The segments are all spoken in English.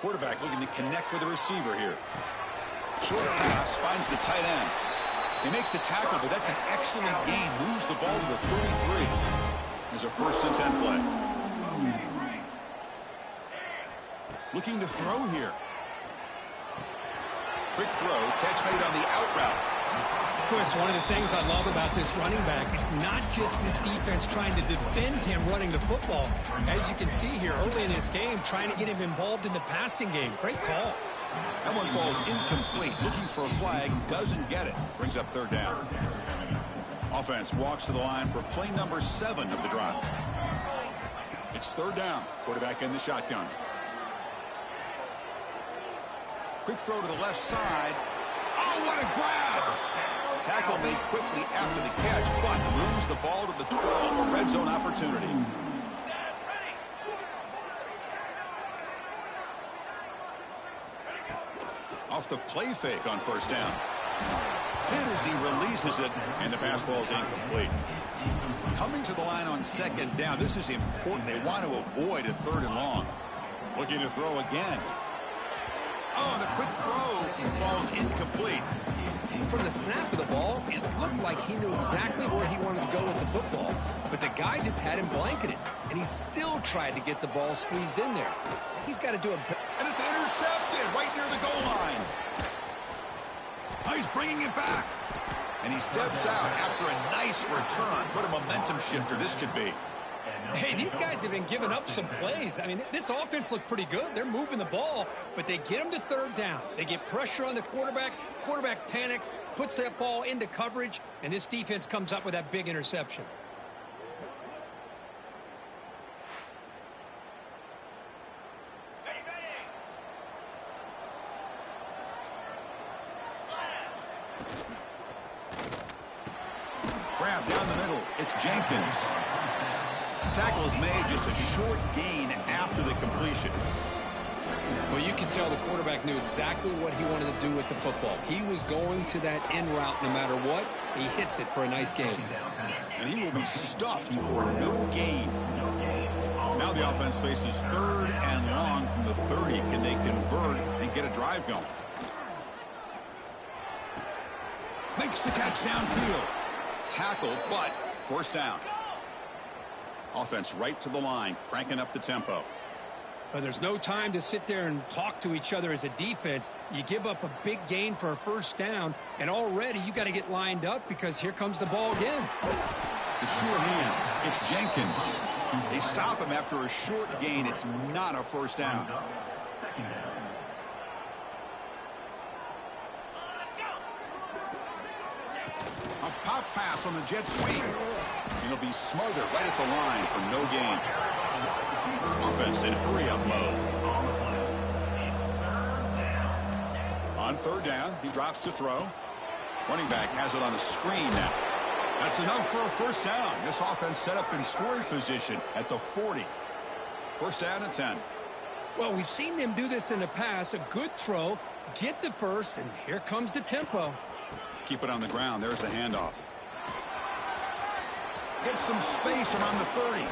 quarterback looking to connect with the receiver here. Short pass finds the tight end. They make the tackle, but that's an excellent gain. Moves the ball to the 33. There's a 1st and 10 play. Looking to throw here. Quick throw, catch made on the out route. Of course, one of the things I love about this running back, it's not just this defense trying to defend him running the football. As you can see here early in this game, trying to get him involved in the passing game. Great call. That one falls incomplete. Looking for a flag, doesn't get it. Brings up 3rd down. Offense walks to the line for play number 7 of the drive. It's 3rd down. Quarterback in the shotgun. Quick throw to the left side. Oh, what a grab! Tackle made quickly after the catch, but moves the ball to the 12. A red zone opportunity. Off the play fake on 1st down. Hit as he releases it, and the pass ball is incomplete. Coming to the line on 2nd down. This is important. They want to avoid a 3rd and long. Looking to throw again. Oh, the quick throw falls incomplete. From the snap of the ball, it looked like he knew exactly where he wanted to go with the football. But the guy just had him blanketed, and he still tried to get the ball squeezed in there. He's got to do a... And it's intercepted right near the goal line. Oh, he's bringing it back. And he steps out after a nice return. What a momentum shifter this could be. Hey, these guys have been giving up some plays. I mean, this offense looked pretty good. They're moving the ball, but they get him to 3rd down. They get pressure on the quarterback. Quarterback panics, puts that ball into coverage, and this defense comes up with that big interception. Grab down the middle. It's Jenkins. Tackle is made, just a short gain after the completion. Well, you can tell the quarterback knew exactly what he wanted to do with the football. He was going to that in route no matter what. He hits it for a nice gain. And he will be stuffed for no gain. Now the offense faces 3rd and long from the 30. Can they convert and get a drive going? Makes the catch downfield. Tackle, but 1st down. Offense right to the line, cranking up the tempo. But there's no time to sit there and talk to each other as a defense. You give up a big gain for a 1st down, and already you got to get lined up because here comes the ball again. The sure hands. It's Jenkins. They stop him after a short gain. It's not a 1st down. A pop pass on the jet sweep. It'll be smothered right at the line for no gain. Offense in hurry-up mode. On 3rd down, he drops to throw. Running back has it on a screen now. That's enough for a 1st down. This offense set up in scoring position at the 40. 1st down and 10. Well, we've seen them do this in the past. A good throw, get the 1st, and here comes the tempo. Keep it on the ground. There's the handoff. Get some space around the 30.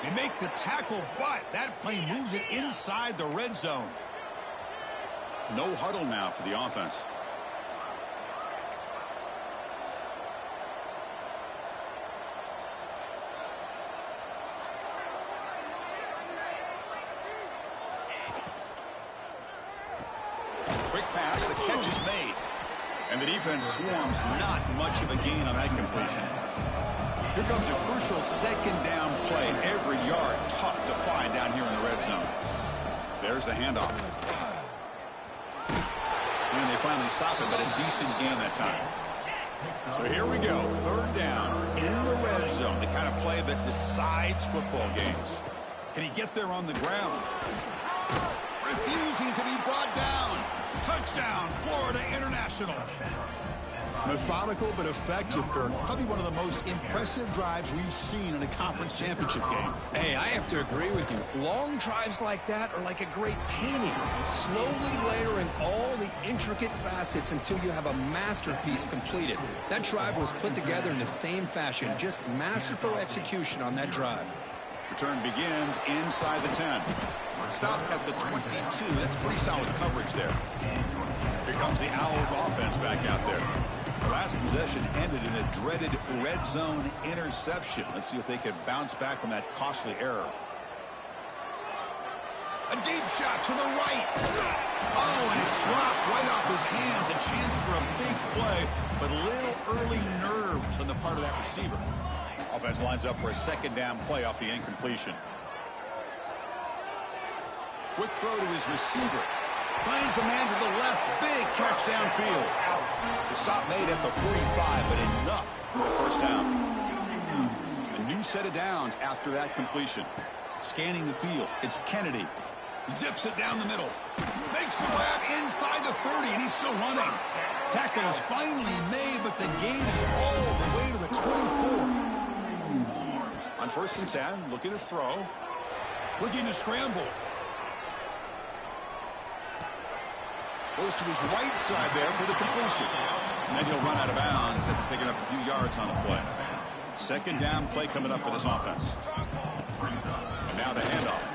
They make the tackle, but that play moves it inside the red zone. No huddle now for the offense. Quick pass, the catch is made. And the defense swarms, not much of a gain on that completion. Here comes a crucial 2nd down play. Every yard tough to find down here in the red zone. There's the handoff. And they finally stop it, but a decent gain that time. So here we go. 3rd down in the red zone. The kind of play that decides football games. Can he get there on the ground? Refusing to be brought down. Touchdown, Florida International. Methodical but effective, Kirk. Probably one of the most impressive drives we've seen in a conference championship game. Hey, I have to agree with you. Long drives like that are like a great painting. Slowly layering all the intricate facets until you have a masterpiece completed. That drive was put together in the same fashion. Just masterful execution on that drive. Return begins inside the 10. Stop at the 22. That's pretty solid coverage there. Here comes the Owls offense back out there. The last possession ended in a dreaded red zone interception. Let's see if they can bounce back from that costly error. A deep shot to the right. Oh, and it's dropped right off his hands. A chance for a big play, but little early nerves on the part of that receiver. Offense lines up for a second down play off the incompletion. Quick throw to his receiver. Finds a man to the left. Big catch downfield. The stop made at the 45, but enough for a first down. A new set of downs after that completion. Scanning the field. It's Kennedy. Zips it down the middle. Makes the grab inside the 30, and he's still running. Tackle is finally made, but the gain is all the way to the 24. On 1st and 10, looking to throw. Looking to scramble. Goes to his right side there for the completion. And then he'll run out of bounds after picking up a few yards on the play. Second down play coming up for this offense. And now the handoff.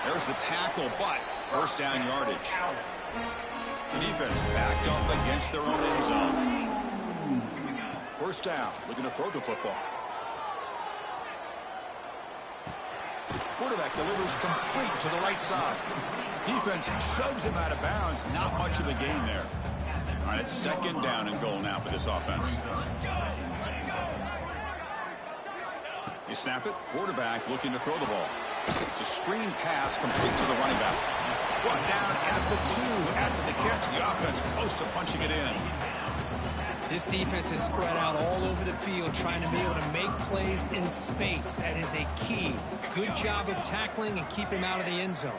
There's the tackle, but first down yardage. The defense backed up against their own end zone. First down, looking to throw the football. Quarterback delivers complete to the right side. Defense shoves him out of bounds. Not much of a gain there. All right, it's second down and goal now for this offense. You snap it. Quarterback looking to throw the ball. It's a screen pass complete to the running back. Brought down at the 2 after the catch. The offense close to punching it in. This defense is spread out all over the field, trying to be able to make plays in space. That is a key. Good job of tackling and keep him out of the end zone.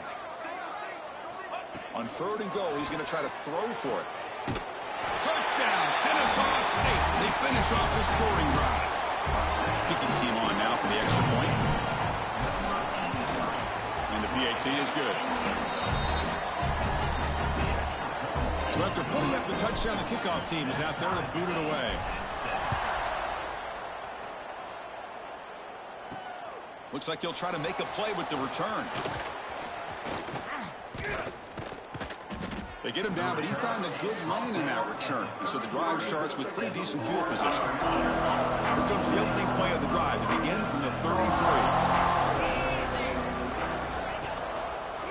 On 3rd and goal, he's going to try to throw for it. Touchdown, Kennesaw State. They finish off the scoring drive. Kicking team on now for the extra point. And the PAT is good. So after putting up the touchdown, the kickoff team is out there to boot it away. Looks like he'll try to make a play with the return. They get him down, but he found a good lane in that return. So the drive starts with pretty decent field position. Here comes the opening play of the drive to begin from the 33.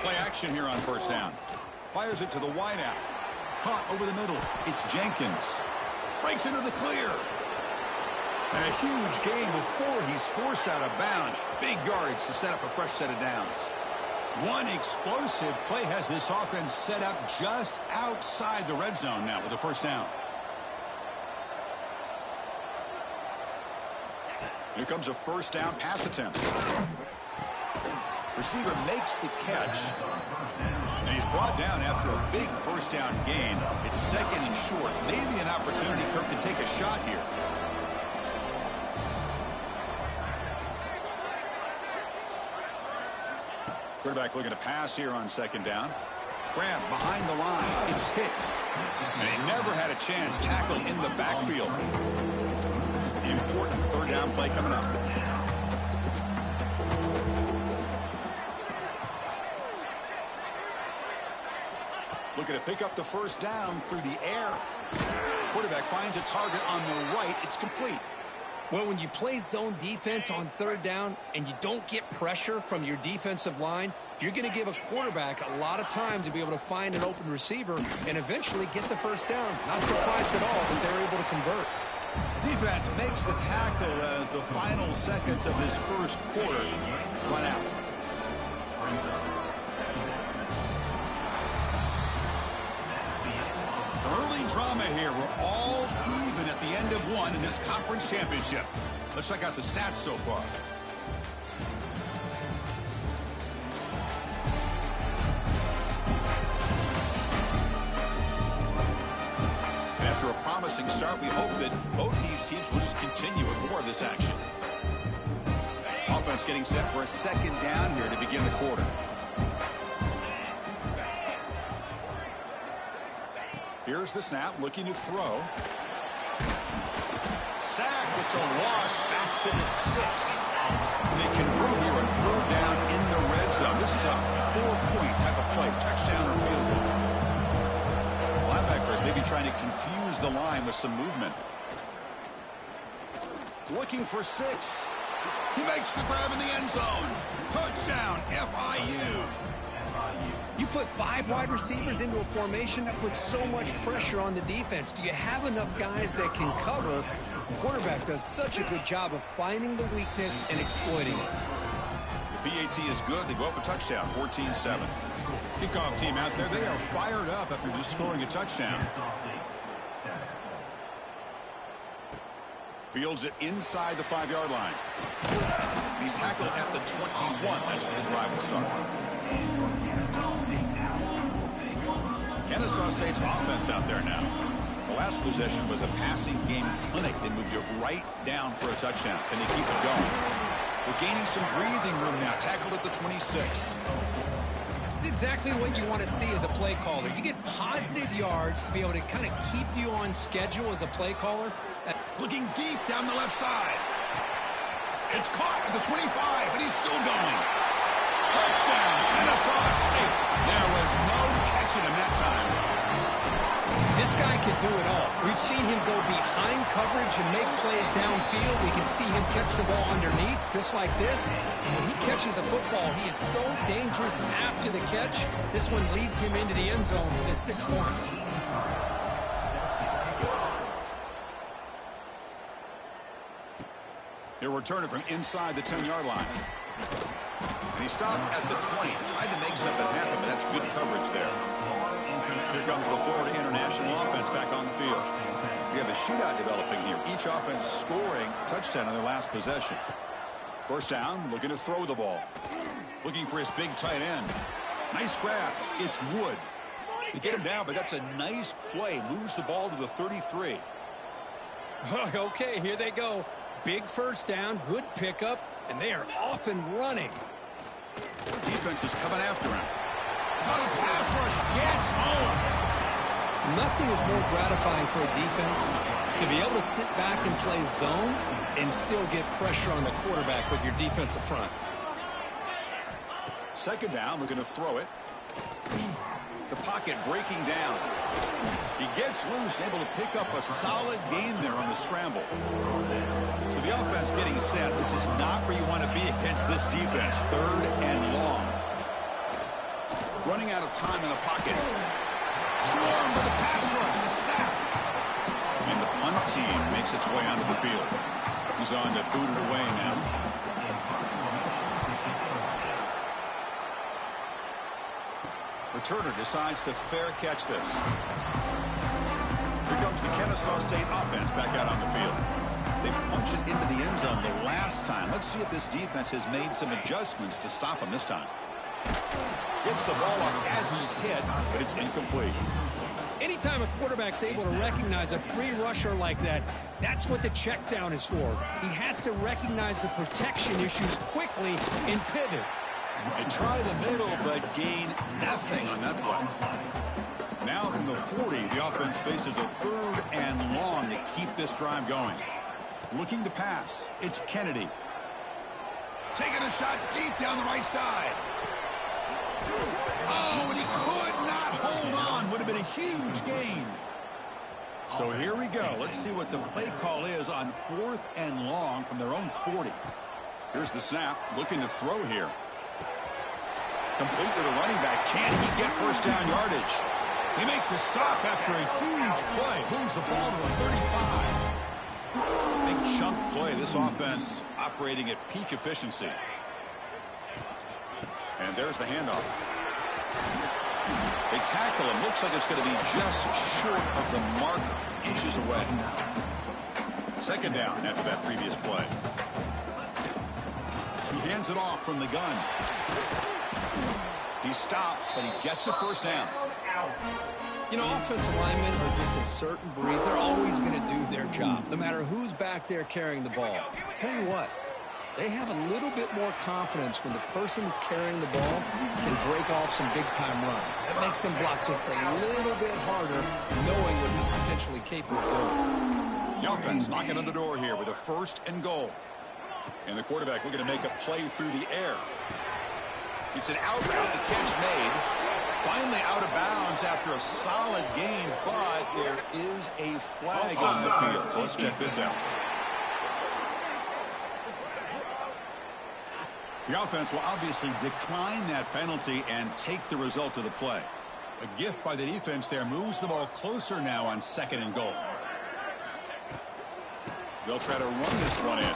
Play action here on first down. Fires it to the wideout. Caught over the middle. It's Jenkins. Breaks into the clear. And a huge gain before he's forced out of bounds. Big yardage to set up a fresh set of downs. One explosive play has this offense set up just outside the red zone now with a first down. Here comes a first down pass attempt. Receiver makes the catch. And he's brought down after a big first down gain. It's second and short. Maybe an opportunity, Kirk, to take a shot here. Quarterback looking to pass here on second down. Grab behind the line. It's Hicks. And he never had a chance. Tackle in the backfield. The important third down play coming up. Looking to pick up the first down through the air. Quarterback finds a target on the right. It's complete. Well, when you play zone defense on third down and you don't get pressure from your defensive line, you're going to give a quarterback a lot of time to be able to find an open receiver and eventually get the first down. Not surprised at all that they're able to convert. Defense makes the tackle as the final seconds of this first quarter run out. Some early drama here. We're all even at the end of one in this conference championship. Let's check out the stats so far. After a promising start, we hope that both these teams will just continue with more of this action. Offense getting set for a second down here to begin the quarter. Here's the snap, looking to throw. Sacked, it's a loss back to the 6. They convert here on 4th down in the red zone. This is a 4-point type of play, touchdown or field goal. Linebackers maybe trying to confuse the line with some movement. Looking for 6. He makes the grab in the end zone. Touchdown, FIU. You put 5 wide receivers into a formation, that puts so much pressure on the defense. Do you have enough guys that can cover? The quarterback does such a good job of finding the weakness and exploiting it. The PAT is good. They go up a touchdown, 14-7. Kickoff team out there, they are fired up after just scoring a touchdown. Fields it inside the 5-yard line. He's tackled at the 21. That's where the drive will start. Kennesaw State's offense out there now. The last possession was a passing game clinic. They moved it right down for a touchdown. Can they keep it going? We're gaining some breathing room now. Tackled at the 26. It's exactly what you want to see as a play caller. You get positive yards to be able to kind of keep you on schedule as a play caller. Looking deep down the left side. It's caught at the 25, and he's still going. Touchdown, Kennesaw State. There was no catching him that time. This guy can do it all. We've seen him go behind coverage and make plays downfield. We can see him catch the ball underneath, just like this. And when he catches a football, he is so dangerous after the catch. This one leads him into the end zone for the 6 points. He'll return it from inside the 10-yard line. And he stopped at the 20. Tried to make something happen, but that's good coverage there. Here comes the Florida International offense back on the field. We have a shootout developing here. Each offense scoring a touchdown on their last possession. First down, looking to throw the ball. Looking for his big tight end. Nice grab. It's Wood. They get him down, but that's a nice play. Moves the ball to the 33. Okay, here they go. Big first down, good pickup, and they are off and running. Defense is coming after him. No pass rush gets home. Nothing is more gratifying for a defense to be able to sit back and play zone and still get pressure on the quarterback with your defensive front. Second down, looking to throw it. The pocket breaking down. He gets loose, able to pick up a solid gain there on the scramble. So the offense getting set. This is not where you want to be against this defense. 3rd and long. Running out of time in the pocket. Swarmed by the pass rush. He's sacked. And the punt team makes its way onto the field. He's on to boot it away now. Returner decides to fair catch this. Here comes the Kennesaw State offense back out on the field. They punched it into the end zone the last time. Let's see if this defense has made some adjustments to stop him this time. Gets the ball off as he's hit, but it's incomplete. Anytime a quarterback's able to recognize a free rusher like that, that's what the check down is for. He has to recognize the protection issues quickly and pivot. They try the middle, but gain nothing on that play. Now from the 40, the offense faces a 3rd and long to keep this drive going. Looking to pass. It's Kennedy. Taking a shot deep down the right side. Oh, and he could not hold on. Would have been a huge gain. So here we go. Let's see what the play call is on 4th and long from their own 40. Here's the snap. Looking to throw here. Complete to the running back. Can he get first down yardage? He makes the stop after a huge play. Moves the ball to the 35. Big chunk play. This offense operating at peak efficiency. And there's the handoff. They tackle him. Looks like it's going to be just short of the marker. Inches away. Second down after that previous play. He hands it off from the gun. He stopped, but he gets a first down. You know, offensive linemen are just a certain breed. They're always going to do their job, no matter who's back there carrying the ball. I'll tell you what, they have a little bit more confidence when the person that's carrying the ball can break off some big-time runs. That makes them block just a little bit harder, knowing what he's potentially capable of doing. The offense knocking on the door here with a 1st and goal. And the quarterback looking to make a play through the air. It's an out route. The catch made. Finally out of bounds after a solid game, but there is a flag on the field. So let's check this out. The offense will obviously decline that penalty and take the result of the play. A gift by the defense there moves the ball closer now on 2nd and goal. They'll try to run this one in.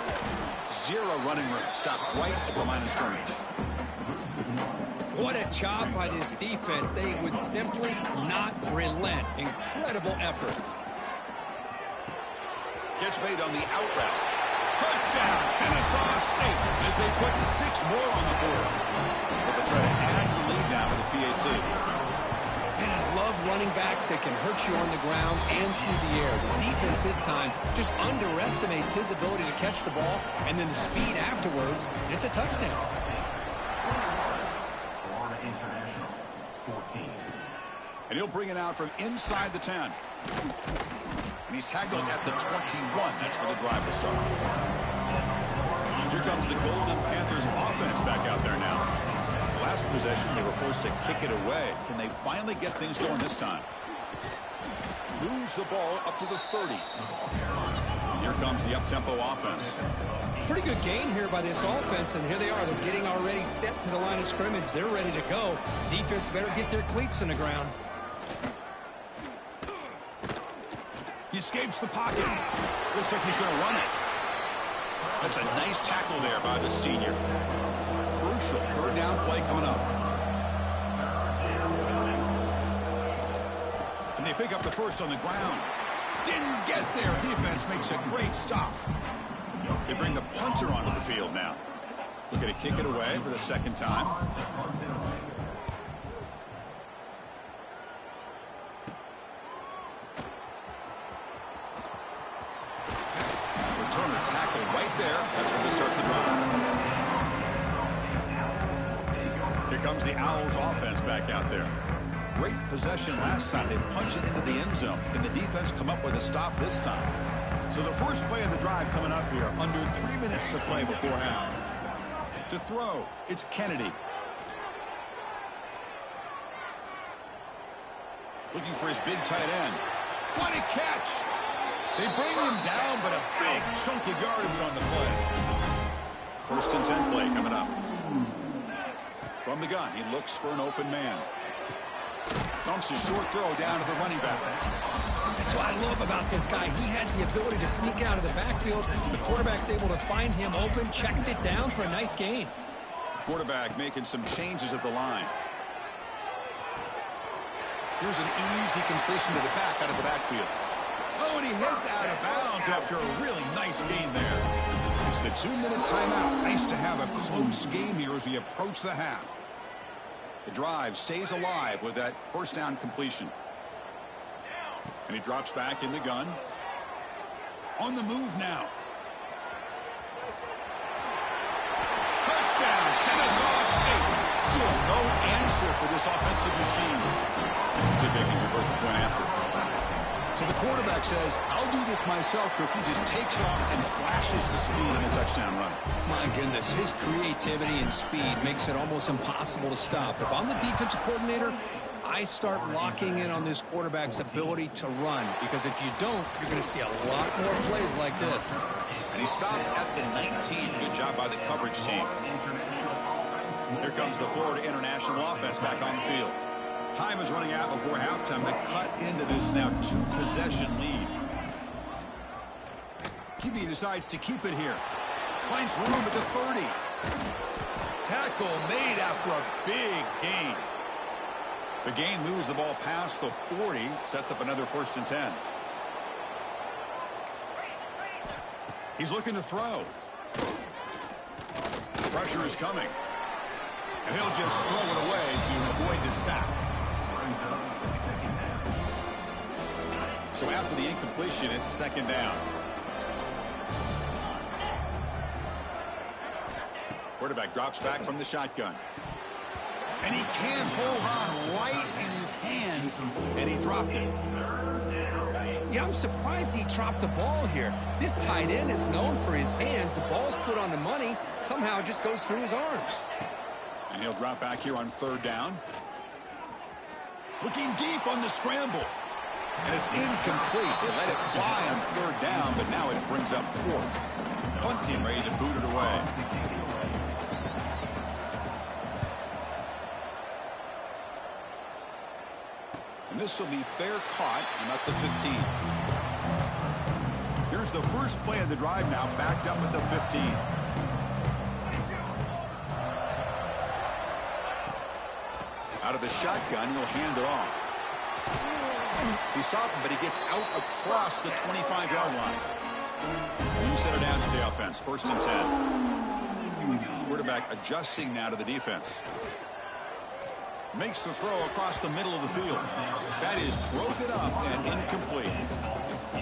0 running room. Stop right at the line of scrimmage. What a job by this defense. They would simply not relent. Incredible effort. Catch made on the out route. Touchdown, Kennesaw State, as they put 6 more on the board. But they'll try to add to the lead now with the PAT. And I love running backs that can hurt you on the ground and through the air. The defense this time just underestimates his ability to catch the ball, and then the speed afterwards, and it's a touchdown. And he'll bring it out from inside the 10. And he's tackled at the 21. That's where the drive will start. Here comes the Golden Panthers offense back out there now. Last possession, they were forced to kick it away. Can they finally get things going this time? Moves the ball up to the 30. Here comes the up-tempo offense. Pretty good gain here by this offense, and here they are. They're getting already set to the line of scrimmage. They're ready to go. Defense better get their cleats in the ground. He escapes the pocket. Looks like he's going to run it. That's a nice tackle there by the senior. Crucial 3rd down play coming up. And they pick up the first on the ground. Didn't get there. Defense makes a great stop. They bring the punter onto the field now. Looking to kick it away for the 2nd time. Returner tackle right there. That's where they start the drive. Here comes the Owls offense back out there. Great possession last time. They punch it into the end zone. Can the defense come up with a stop this time? So the first play of the drive coming up here. Under 3 minutes to play before half. To throw, it's Kennedy. Looking for his big tight end. What a catch! They bring him down, but a big chunk of yardage on the play. 1st and 10 play coming up. From the gun, he looks for an open man. Dumps a short throw down to the running back. That's what I love about this guy. He has the ability to sneak out of the backfield. The quarterback's able to find him open, checks it down for a nice gain. Quarterback making some changes at the line. Here's an easy completion to the back out of the backfield. Oh, and he heads out of bounds after a really nice gain there. It's the 2-minute timeout. Nice to have a close game here as we approach the half. The drive stays alive with that 1st down completion. And he drops back in the gun. On the move now. Touchdown, Kennesaw State. Still no answer for this offensive machine. See if they can convert the point after. So the quarterback says, I'll do this myself. Cookie just takes off and flashes the speed in the touchdown run. My goodness, his creativity and speed makes it almost impossible to stop. If I'm the defensive coordinator, I start locking in on this quarterback's ability to run, because if you don't, you're going to see a lot more plays like this. And he stopped at the 19. Good job by the coverage team. Here comes the Florida International offense back on the field. Time is running out before halftime to cut into this now 2-possession lead. QB decides to keep it here. Finds room at the 30. Tackle made after a big gain. The gain moves the ball past the 40, sets up another 1st and 10. He's looking to throw. Pressure is coming. And he'll just throw it away to avoid the sack. So after the incompletion, it's 2nd down. Quarterback drops back from the shotgun. And he can't hold on right in his hands, and he dropped it. Yeah, I'm surprised he dropped the ball here. This tight end is known for his hands. The ball's put on the money. Somehow it just goes through his arms. And he'll drop back here on 3rd down. Looking deep on the scramble. And it's incomplete. They let it fly on 3rd down, but now it brings up 4th. Punt team ready to boot it away. And this will be fair caught and up to 15. Here's the first play of the drive now, backed up at the 15. Out of the shotgun, he'll hand it off. He stopped him, but he gets out across the 25-yard line. You set it down to the offense, 1st and 10. Quarterback adjusting now to the defense. Makes the throw across the middle of the field. That is broken up and incomplete.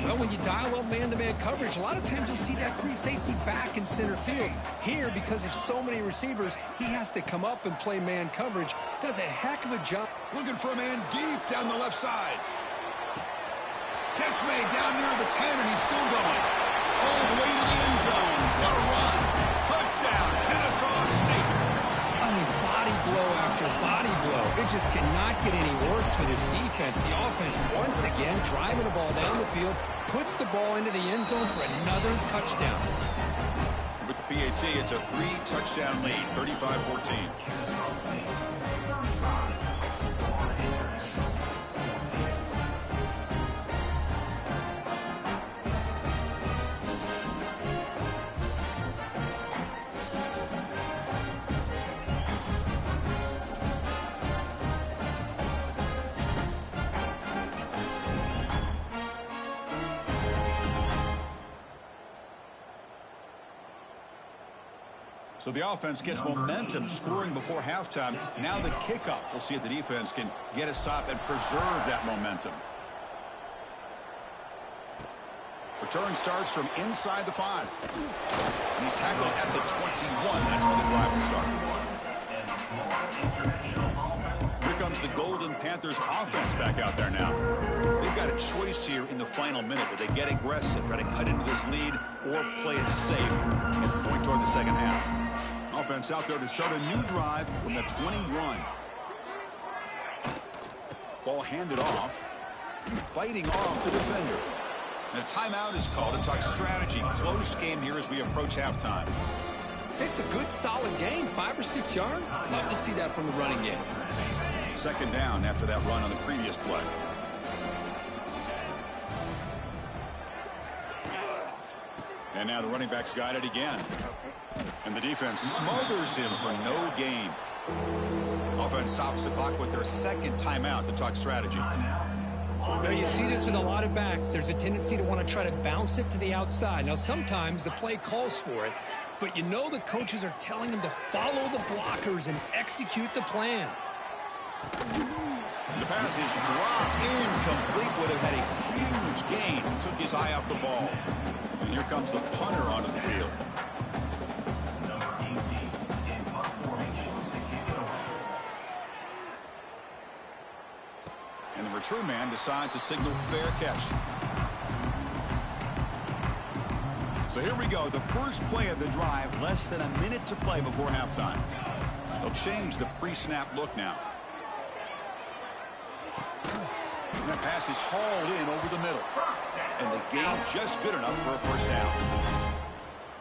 Well, when you dial up man-to-man coverage, a lot of times you'll see that free safety back in center field. Here, because of so many receivers, he has to come up and play man coverage. Does a heck of a job. Looking for a man deep down the left side. Catch made down near the 10, and he's still going. All the way to the end zone. What a run. Touchdown, Kennesaw State. I mean, body blow after body blow. It just cannot get any worse for this defense. The offense, once again, driving the ball down the field, puts the ball into the end zone for another touchdown. With the PAT, it's a 3-touchdown lead, 35-14. So the offense gets momentum scoring before halftime. Now the kickoff. We'll see if the defense can get a stop and preserve that momentum. Return starts from inside the 5. And he's tackled at the 21. That's where the drive will start. Here comes the Golden Panthers offense back out there now. They've got a choice here in the final minute. Do they get aggressive, try to cut into this lead, or play it safe and point toward the second half? Offense out there to start a new drive from the 21. Ball handed off. Fighting off the defender. And a timeout is called to talk strategy. Close game here as we approach halftime. It's a good, solid game. 5 or 6 yards. Love to see that from the running game. 2nd down after that run on the previous play. And now the running back's got it again. And the defense smothers him for no gain. Offense stops the clock with their 2nd timeout to talk strategy. Now, you see this with a lot of backs. There's a tendency to want to try to bounce it to the outside. Now, sometimes the play calls for it, but you know the coaches are telling them to follow the blockers and execute the plan. The pass is dropped incomplete. Would have had a huge gain. Took his eye off the ball. And here comes the punter onto the field. And the return man decides to signal fair catch. So here we go. The first play of the drive. Less than a minute to play before halftime. They'll change the pre-snap look now. And that pass is hauled in over the middle. And the gain just good enough for a first down.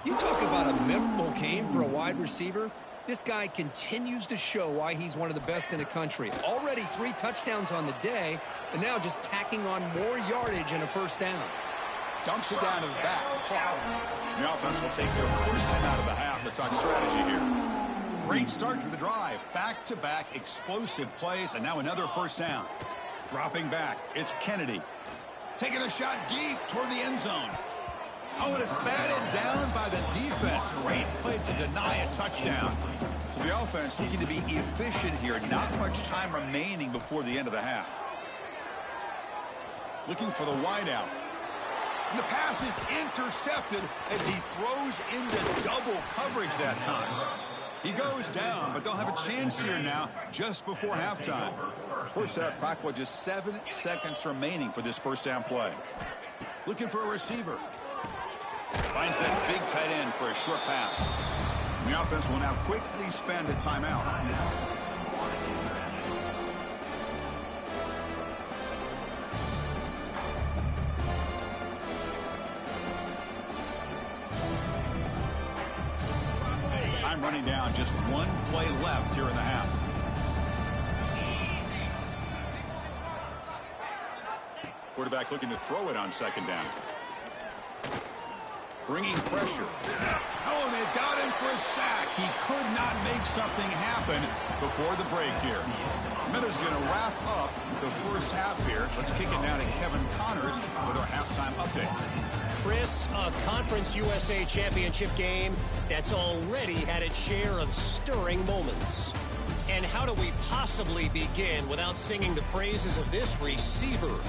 You talk about a memorable game for a wide receiver. This guy continues to show why he's one of the best in the country. Already 3 touchdowns on the day, and now just tacking on more yardage and a first down. Dumps it down to the back. The offense will take their first time out of the half to talk strategy here. Great start to the drive. Back-to-back explosive plays, and now another first down. Dropping back, it's Kennedy. Taking a shot deep toward the end zone. Oh, and it's batted down by the defense. Great play to deny a touchdown. So the offense looking to be efficient here. Not much time remaining before the end of the half. Looking for the wideout. And the pass is intercepted as he throws into double coverage that time. He goes down, but they'll have a chance here now just before halftime. First half clock with just 7 seconds remaining for this first down play. Looking for a receiver. Finds that big tight end for a short pass. The offense will now quickly spend a timeout. Time running down, just one play left here in the half. Quarterback looking to throw it on second down. Bringing pressure. Oh, they've got him for a sack. He could not make something happen before the break here. Miller's going to wrap up the first half here. Let's kick it down to Kevin Connors with our halftime update. Chris, a Conference USA Championship game that's already had its share of stirring moments. And how do we possibly begin without singing the praises of this receiver?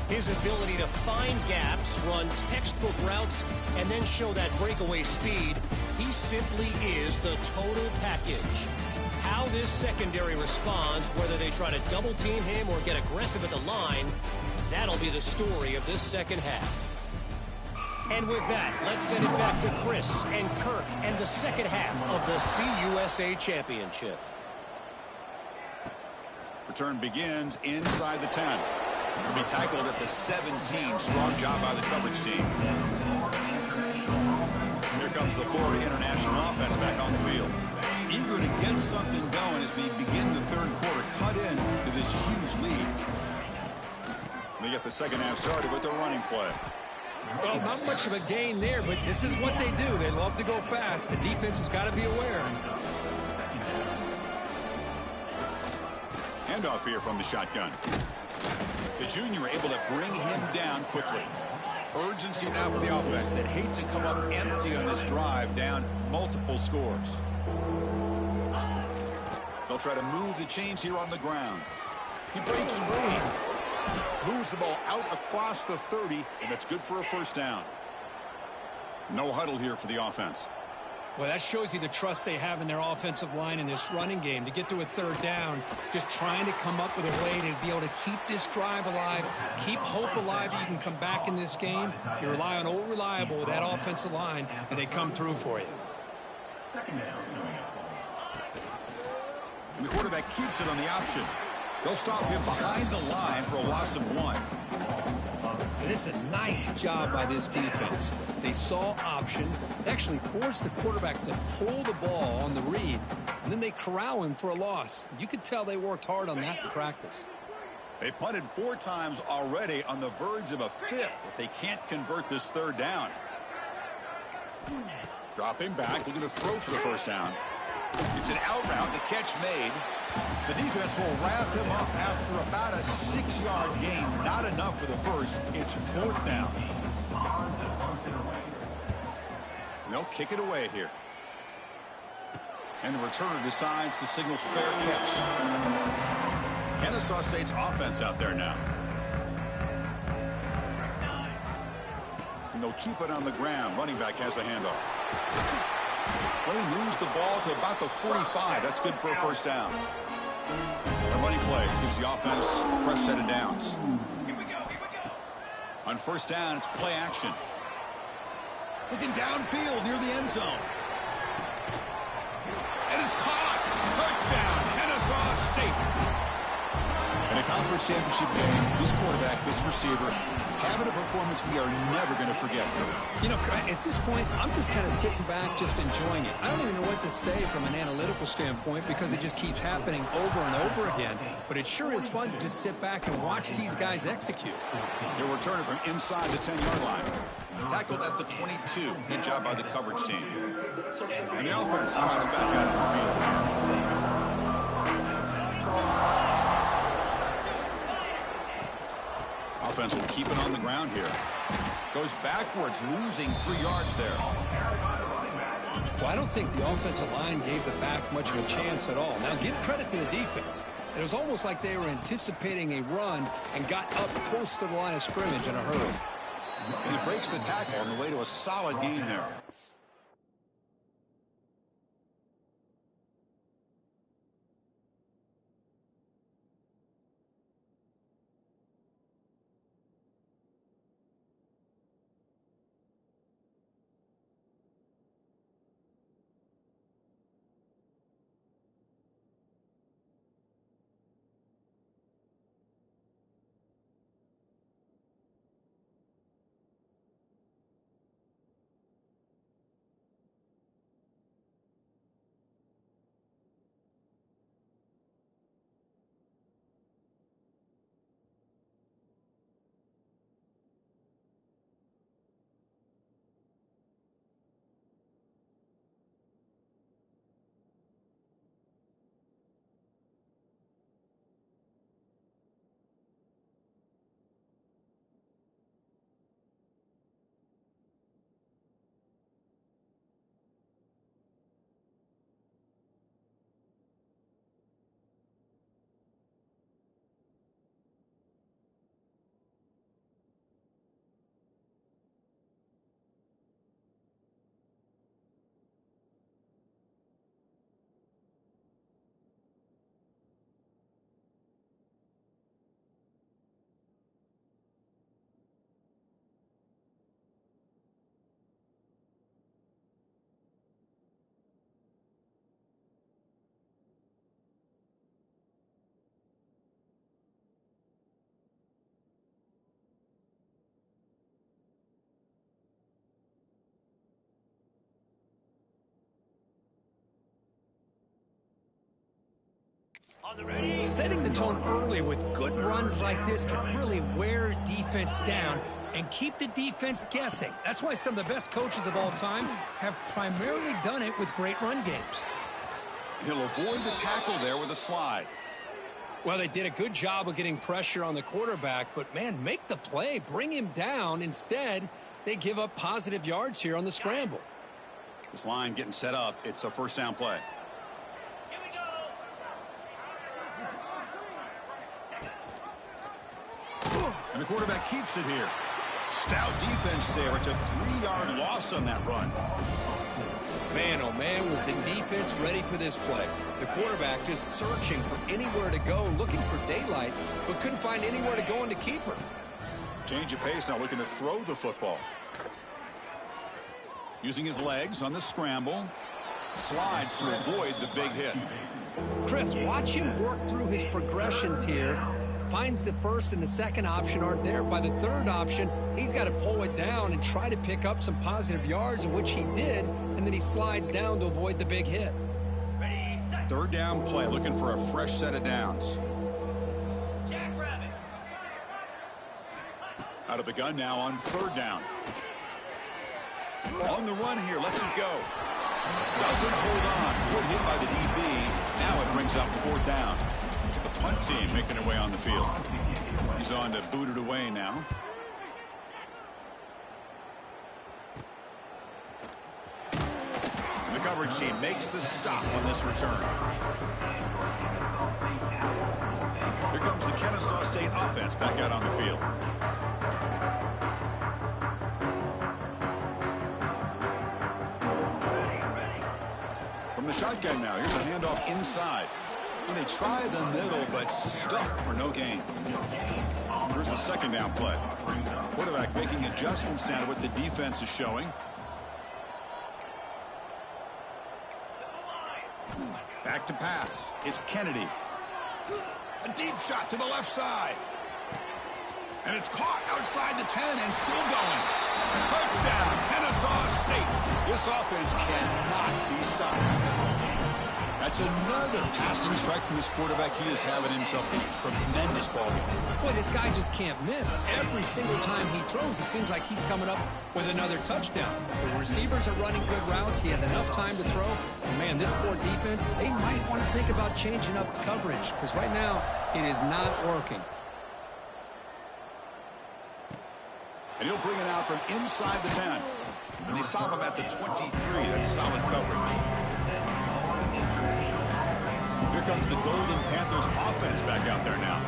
His ability to find gaps, run textbook routes, and then show that breakaway speed, he simply is the total package. How this secondary responds, whether they try to double team him or get aggressive at the line, that'll be the story of this second half. And with that, let's send it back to Chris and Kirk and the second half of the CUSA Championship. Return begins inside the 10. Will be tackled at the 17. Strong job by the coverage team. Here comes the Florida International offense back on the field. Eager to get something going as we begin the third quarter. Cut in to this huge lead. They get the second half started with their running play. Well, not much of a gain there, but this is what they do. They love to go fast. The defense has got to be aware. Handoff here from the shotgun. The junior able to bring him down quickly. Urgency now for the offense that hates to come up empty on this drive, down multiple scores. They'll try to move the chains here on the ground. He breaks free. Moves the ball out across the 30, and that's good for a first down. No huddle here for the offense. Well, that shows you the trust they have in their offensive line in this running game. To get to a third down, just trying to come up with a way to be able to keep this drive alive, keep hope alive that you can come back in this game. You rely on old reliable with that offensive line, and they come through for you. And the quarterback keeps it on the option. They'll stop him behind the line for a loss of 1. This is a nice job by this defense. They saw option. They actually forced the quarterback to pull the ball on the read, and then they corral him for a loss. You could tell they worked hard on that in practice. They punted 4 times already, on the verge of a 5th if they can't convert this third down. Dropping back, looking to throw for the first down. It's an out route, the catch made. The defense will wrap him up after about a 6-yard gain. Not enough for the first. It's 4th down. They'll kick it away here. And the returner decides to signal fair catch. Kennesaw State's offense out there now. And they'll keep it on the ground. Running back has the handoff. Play moves the ball to about the 45. That's good for a first down. The running play gives the offense a fresh set of downs. Here we go. On first down, it's play action. Looking downfield near the end zone. And it's caught. Touchdown, Kennesaw State. In a conference championship game, this quarterback, this receiver, having a performance we are never going to forget. You know, at this point, I'm just kind of sitting back, just enjoying it. I don't even know what to say from an analytical standpoint because it just keeps happening over and over again. But it sure is fun to just sit back and watch these guys execute. They're returning from inside the 10-yard line. Tackled at the 22. Good job by the coverage team. And the offense trots back out on the field. Offense will keep it on the ground here. Goes backwards, losing 3 yards there. Well, I don't think the offensive line gave the back much of a chance at all. Now, give credit to the defense. It was almost like they were anticipating a run and got up close to the line of scrimmage in a hurry. And he breaks the tackle on the way to a solid gain there. Setting the tone early with good runs like this can really wear defense down and keep the defense guessing. That's why some of the best coaches of all time have primarily done it with great run games. He'll avoid the tackle there with a slide. Well, they did a good job of getting pressure on the quarterback, but, man, make the play. Bring him down. Instead, they give up positive yards here on the scramble. This line getting set up. It's a first down play. And the quarterback keeps it here. Stout defense there. It's a 3-yard loss on that run. Man, oh man, was the defense ready for this play. The quarterback just searching for anywhere to go, looking for daylight, but couldn't find anywhere to go in the keeper. Change of pace now, looking to throw the football. Using his legs on the scramble. Slides to avoid the big hit. Chris, watch him work through his progressions here. Finds the first and the second option aren't there. By the third option, he's got to pull it down and try to pick up some positive yards, which he did, and then he slides down to avoid the big hit. Third down play, looking for a fresh set of downs. Out of the gun now on third down. On the run here, lets it go. Doesn't hold on. Good hit by the DB. Now it brings up fourth down. Punt team making their way on the field. He's on to boot it away now. And the coverage team makes the stop on this return. Here comes the Kennesaw State offense back out on the field. From the shotgun now, here's a handoff inside. And they try the middle, but stuck for no gain. Here's the second down play. Quarterback making adjustments now to what the defense is showing. Back to pass. It's Kennedy. A deep shot to the left side. And it's caught outside the 10 and still going. Touchdown, Kennesaw State. This offense cannot be stopped. That's another passing strike from this quarterback. He is having himself a tremendous ball game. Boy, this guy just can't miss. Every single time he throws, it seems like he's coming up with another touchdown. The receivers are running good routes. He has enough time to throw. And man, this poor defense, they might want to think about changing up coverage because right now it is not working. And he'll bring it out from inside the 10. And they stop him at the 23. That's solid coverage. Here comes the Golden Panthers offense back out there now.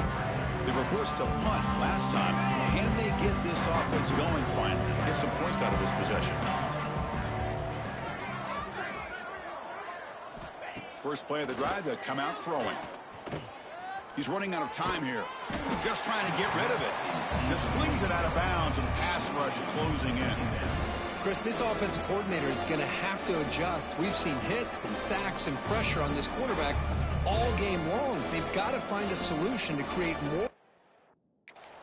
They were forced to punt last time. Can they get this offense going finally? Get some points out of this possession. First play of the drive, they come out throwing. He's running out of time here. Just trying to get rid of it. Just flings it out of bounds with a pass rush closing in. Chris, this offensive coordinator is going to have to adjust. We've seen hits and sacks and pressure on this quarterback all game long. They've got to find a solution to create more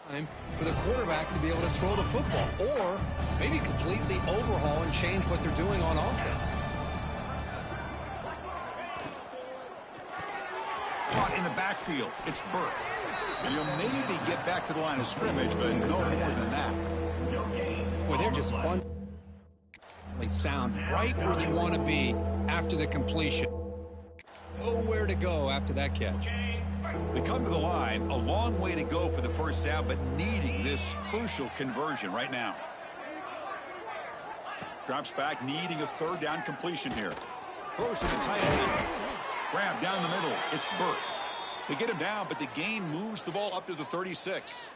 time for the quarterback to be able to throw the football, or maybe completely overhaul and change what they're doing on offense. Caught in the backfield. It's Burke. And you'll maybe get back to the line of scrimmage, but no more than that. Boy, they're just fun. Sound right where you want to be after the completion. Nowhere to go after that catch. They come to the line, a long way to go for the first down, but needing this crucial conversion right now. Drops back, needing a third down completion here. Throws to the tight end. Grab down the middle. It's Burke. They get him down, but the gain moves the ball up to the 36.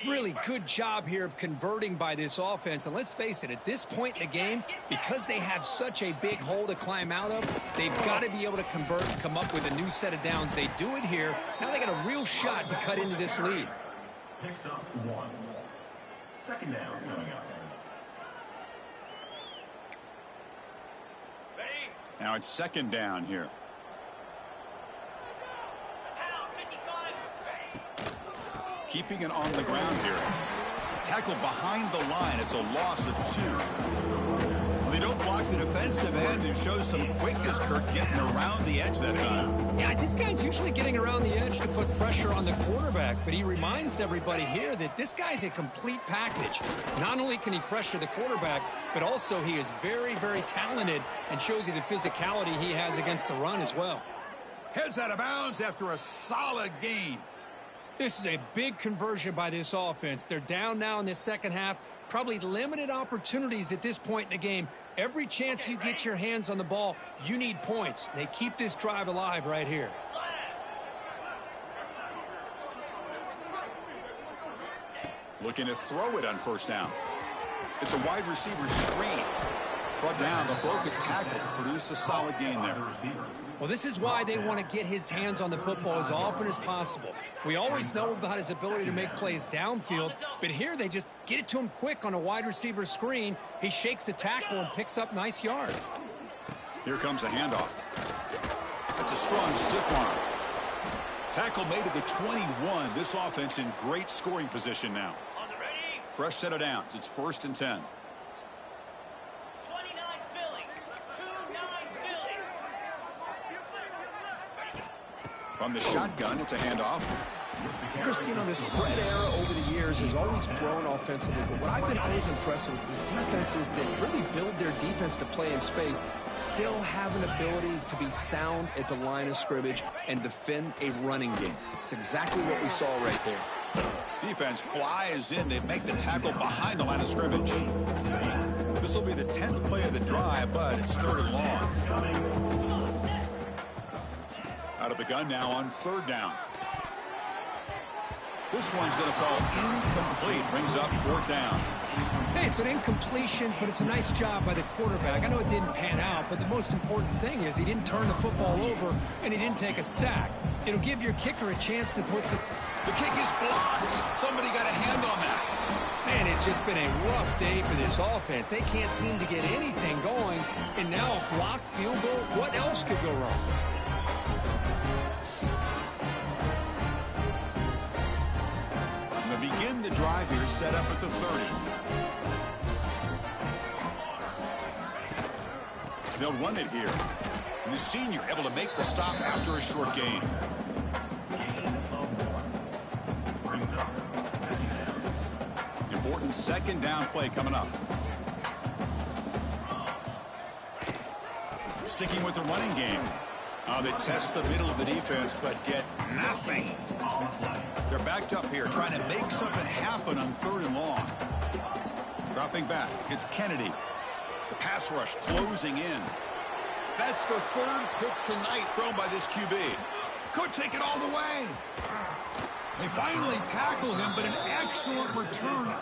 Really good job here of converting by this offense. And let's face it, at this point in the game, because they have such a big hole to climb out of, they've got to be able to convert and come up with a new set of downs. They do it here. Now they got a real shot to cut into this lead. Picks up one. Second down coming up. Now it's second down here. Keeping it on the ground here. Tackle behind the line. It's a loss of 2. They don't block the defensive end and show some quickness, Kirk, getting around the edge that time. Yeah, this guy's usually getting around the edge to put pressure on the quarterback, but he reminds everybody here that this guy's a complete package. Not only can he pressure the quarterback, but also he is very, very talented and shows you the physicality he has against the run as well. Heads out of bounds after a solid gain. This is a big conversion by this offense. They're down now in the second half. Probably limited opportunities at this point in the game. Every chance you get your hands on the ball, you need points. They keep this drive alive right here. Looking to throw it on first down. It's a wide receiver screen. Brought down the broken tackle to produce a solid gain there. Well, this is why they want to get his hands on the football as often as possible. We always know about his ability to make plays downfield, but here they just get it to him quick on a wide receiver screen. He shakes the tackle and picks up nice yards. Here comes a handoff. That's a strong stiff arm. Tackle made at the 21. This offense in great scoring position now. Fresh set of downs. It's 1st and 10. From the shotgun, it's a handoff. Chris, you know, the spread era over the years has always grown offensively, but what I've been always impressed with defenses that really build their defense to play in space still have an ability to be sound at the line of scrimmage and defend a running game. It's exactly what we saw right there. Defense flies in. They make the tackle behind the line of scrimmage. This will be the 10th play of the drive, but it's 3rd and long. Out of the gun now on 3rd down. This one's going to fall incomplete. Brings up 4th down. Hey, it's an incompletion, but it's a nice job by the quarterback. I know it didn't pan out, but the most important thing is he didn't turn the football over and he didn't take a sack. It'll give your kicker a chance to put some... The kick is blocked. Somebody got a hand on that. Man, it's just been a rough day for this offense. They can't seem to get anything going, and now a blocked field goal. What else could go wrong? Begin the drive here, set up at the 30. They'll run it here. And the senior able to make the stop after a short gain. Important 2nd down play coming up. Sticking with the running game. They test the middle of the defense, but get nothing. They're backed up here, trying to make something happen on 3rd and long. Dropping back, it's Kennedy. The pass rush closing in. That's the 3rd pick tonight thrown by this QB. Could take it all the way. They finally tackle him, but an excellent return.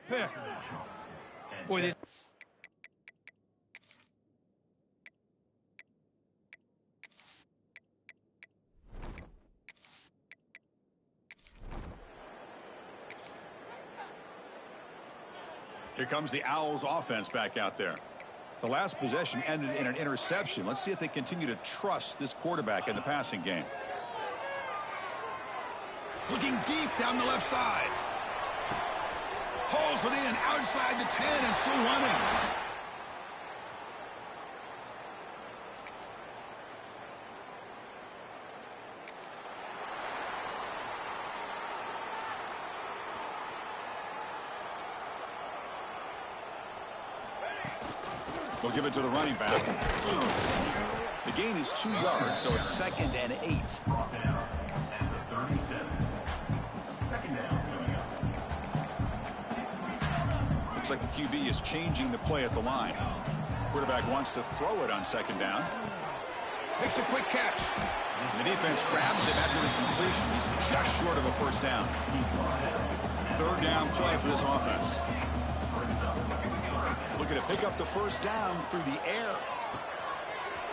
pick. Boy, this... Here comes the Owls offense back out there. The last possession ended in an interception. Let's see if they continue to trust this quarterback in the passing game. Looking deep down the left side. Hauls it in outside the 10 and still running. They'll give it to the running back. The gain is 2 yards, so it's 2nd and 8. Looks like the QB is changing the play at the line. Quarterback wants to throw it on 2nd down. Makes a quick catch. And the defense grabs him after the completion. He's just short of a 1st down. 3rd down play for this offense. Looking to pick up the 1st down through the air.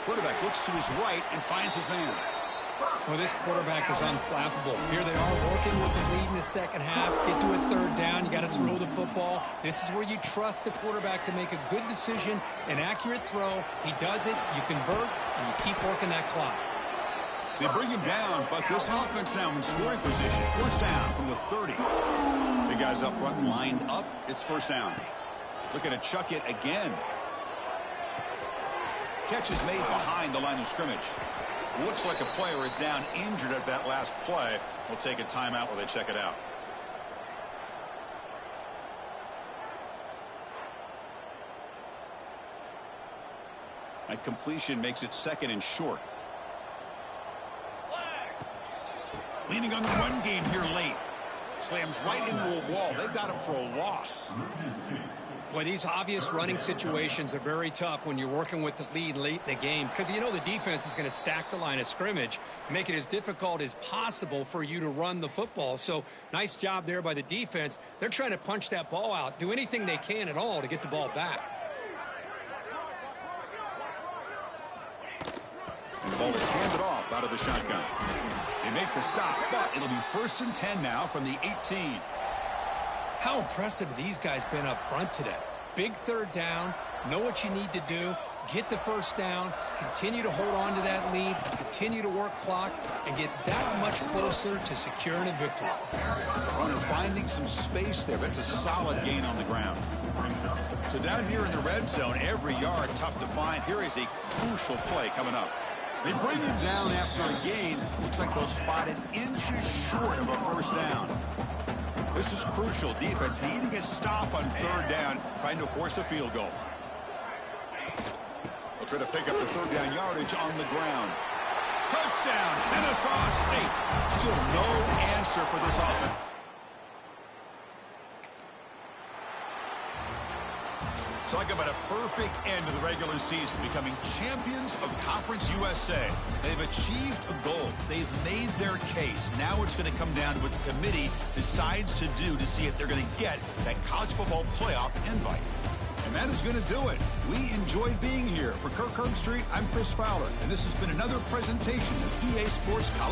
Quarterback looks to his right and finds his man. Well, this quarterback is unflappable. Here they are working with the lead in the 2nd half. Get to a 3rd down. You got to throw the football. This is where you trust the quarterback to make a good decision, an accurate throw. He does it, you convert, and you keep working that clock. They bring him down, but this offense now in scoring position. 1st down from the 30. Big guys up front lined up. It's 1st down. Looking to chuck it again. Catch is made behind the line of scrimmage. Looks like a player is down injured at that last play. We'll take a timeout while they check it out. That completion makes it 2nd and short. Leaning on the run game here late. Slams right into a wall. They've got him for a loss. Boy, these obvious running situations are very tough when you're working with the lead late in the game, because you know the defense is going to stack the line of scrimmage, make it as difficult as possible for you to run the football. So nice job there by the defense. They're trying to punch that ball out, do anything they can at all to get the ball back. And the ball is handed off out of the shotgun. They make the stop, but it'll be 1st and 10 now from the 18. How impressive have these guys been up front today? Big 3rd down, know what you need to do, get the 1st down, continue to hold on to that lead, continue to work clock, and get that much closer to securing a victory. Runner finding some space there. That's a solid gain on the ground. So down here in the red zone, every yard tough to find. Here is a crucial play coming up. They bring him down after a gain. Looks like they'll spot it inches short of a 1st down. This is crucial. Defense needing a stop on 3rd down, trying to force a field goal. They'll try to pick up the 3rd down yardage on the ground. Touchdown, Kennesaw State. Still no answer for this offense. Talk about a perfect end to the regular season, becoming champions of Conference USA. They've achieved a goal. They've made their case. Now it's going to come down to what the committee decides to do to see if they're going to get that college football playoff invite. And that is going to do it. We enjoyed being here. For Kirk Herbstreit, I'm Chris Fowler, and this has been another presentation of EA Sports College